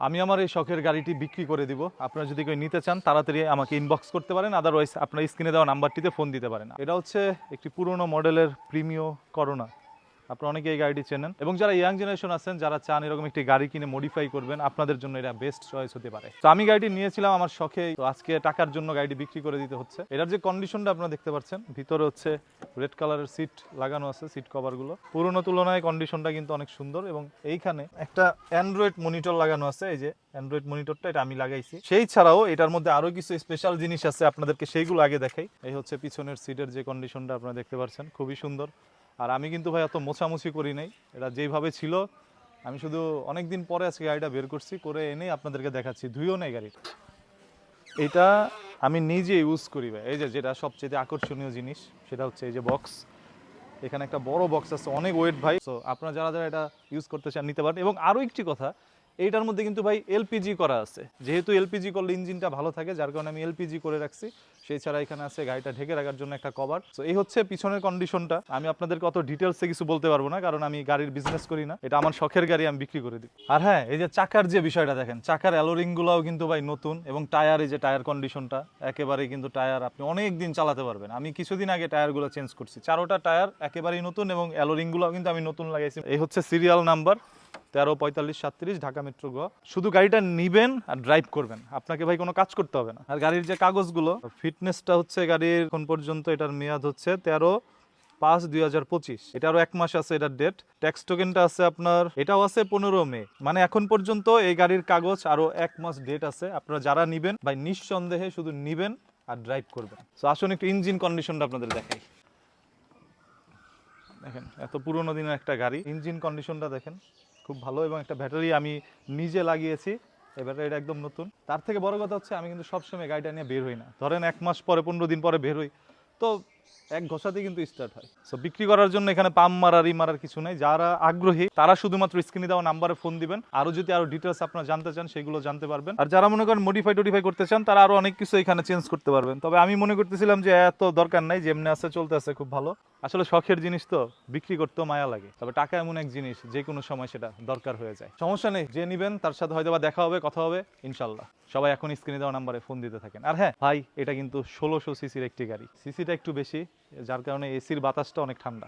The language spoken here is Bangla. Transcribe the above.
আমি আমার এই শখের গাড়িটি বিক্রি করে দিব। আপনারা যদি কেউ নিতে চান তাড়াতাড়ি আমাকে ইনবক্স করতে পারেন, আদারওয়াইজ আপনার স্ক্রিনে দেওয়া নাম্বারটিতে ফোন দিতে পারেন। এটা হচ্ছে একটি পুরনো মডেলের প্রিমিও করোনা। আপনারা অনেকে এই গাড়িটি চেনেন, এবং যারা ইয়াং জেনারেশন আছেন যারা চান এরকম একটি গাড়ি কিনে মডিফাই করবেন, আপনাদের জন্য এটা বেস্ট চয়েস হতে পারে। তো আমি গাড়িটি নিয়েছিলাম আমার শখে, তো আজকে টাকার জন্য গাড়িটি বিক্রি করে দিতে হচ্ছে। এটার যে কন্ডিশনটা আপনারা দেখতে পাচ্ছেন, ভিতরে হচ্ছে রেড কালারের সিট লাগানো আছে, সিট কভারগুলো পুরনো তুলনায় কন্ডিশনটা কিন্তু অনেক সুন্দর। এবং এইখানে একটা অ্যান্ড্রয়েড মনিটর লাগানো আছে, এই যে অ্যান্ড্রয়েড মনিটরটা এটা আমি লাগাইছি। সেই ছাড়াও এটার মধ্যে আরো কিছু স্পেশাল জিনিস আছে, আপনাদেরকে সেইগুলো আগে দেখাই। এই হচ্ছে পিছনের সিটের যে কন্ডিশনটা আপনারা দেখতে পাচ্ছেন, খুবই সুন্দর। আর আমি কিন্তু ভাই এত মোছামুছি করি নাই, এটা যেইভাবে ছিল আমি শুধু অনেকদিন পরে আজকে গাড়িটা বের করছি, করে এনেই আপনাদেরকে দেখাচ্ছি। ধুইও নেই গাড়িটা, এটা আমি নিজে ইউজ করি ভাই। এই যে যেটা সবচেয়ে আকর্ষণীয় জিনিস সেটা হচ্ছে এই যে বক্স, এখানে একটা বড় বক্স আছে, অনেক ওয়েট ভাই। সো আপনারা যারা যারা এটা ইউজ করতে চান নিতে পারেন। এবং আরও একটি কথা, এইটার মধ্যে কিন্তু ভাই এলপিজি করা আছে, যেহেতু এলপিজি করলে ইঞ্জিনটা ভালো থাকে, যার কারণে আমি এলপিজি করে রাখছি। সেই ছাড়া এখানে আছে গাড়িটা ঢেকে রাখার জন্য একটা কভার। তো এই হচ্ছে পিছনের কন্ডিশনটা। আমি আপনাদেরকে অত ডিটেলসে কিছু বলতে পারবো না, কারণ আমি গাড়ির বিজনেস করি না, এটা আমার শখের গাড়ি, আমি বিক্রি করে দিই। আর হ্যাঁ, এই যে চাকার যে বিষয়টা দেখেন, চাকার অ্যালোরিংগুলোও কিন্তু ভাই নতুন, এবং টায়ার, এই যে টায়ার কন্ডিশনটা একেবারেই কিন্তু টায়ার আপনি অনেক দিন চালাতে পারবেন। আমি কিছুদিন আগে টায়ারগুলো চেঞ্জ করছি, চারোটা টায়ার একেবারেই নতুন, এবং অ্যালোরিংগুলোও কিন্তু আমি নতুন লাগাইছি। এই হচ্ছে সিরিয়াল নাম্বার 134537 ঢাকা মেট্রো গ। শুধু গাড়িটা নিবেন আর ড্রাইভ করবেন, আপনাকে ভাই কোনো কাজ করতে হবে না। আর গাড়ির যে কাগজগুলো, ফিটনেসটা হচ্ছে গাড়ির এখন পর্যন্ত, এটার মেয়াদ হচ্ছে 13/5/2025। এটা আরো 1 মাস আছে এটার ডেট। ট্যাক্স টোকেনটা আছে আপনার, এটাও আছে 15 মে। মানে এখন পর্যন্ত এই গাড়ির কাগজ আরো 1 মাস ডেট আছে। আপনারা যারা নিবেন ভাই নিঃসন্দেহে শুধু নিবেন আর ড্রাইভ করবেন। তো আসুন একটু ইঞ্জিন কন্ডিশনটা আপনাদের দেখাই। দেখেন, এত পুরোনো দিনের একটা গাড়ি, ইঞ্জিন কন্ডিশনটা দেখেন খুব ভালো। এবং একটা ব্যাটারি আমি নিজে লাগিয়েছি, এই ব্যাটারিটা একদম নতুন। তার থেকে বড় কথা হচ্ছে আমি কিন্তু সবসময় গাড়িটা নিয়ে বের হই না। ধরেন 1 মাস পরে, 15 দিন পরে বের হই, তো এক ঘষাতেই কিন্তু স্টার্ট হয়। সো বিক্রি করার জন্য এখানে পাম মারার মারার কিছু নেই। যারা আগ্রহী তারা শুধুমাত্র স্ক্রিনে দেওয়া নাম্বারে ফোন দিবেন। আরো যদি আরো ডিটেলস আপনারা জানতে চান সেগুলো জানতে পারবেন। আর যারা মনে করেন মডিফাই করতে চান তারা আরো অনেক কিছু এখানে চেঞ্জ করতে পারবেন। তবে আমি মনে করতেছিলাম যে এত দরকার নাই, যেমনি আছে চলতে আছে খুব ভালো। আসলে শখের জিনিস তো বিক্রি করতেও মায়া লাগে, তবে টাকা এমন এক জিনিস যে কোনো সময় সেটা দরকার হয়ে যায়। সমস্যা নেই, যে নিবেন তার সাথে হয়তো বা দেখা হবে, কথা হবে ইনশাল্লাহ। সবাই এখন স্ক্রিনে দেওয়া নাম্বারে ফোন দিতে থাকেন। আর হ্যাঁ ভাই, এটা কিন্তু 1600 সিসির একটি গাড়ি, সিসিটা একটু বেশি, যার কারণে এসির বাতাসটা অনেক ঠান্ডা।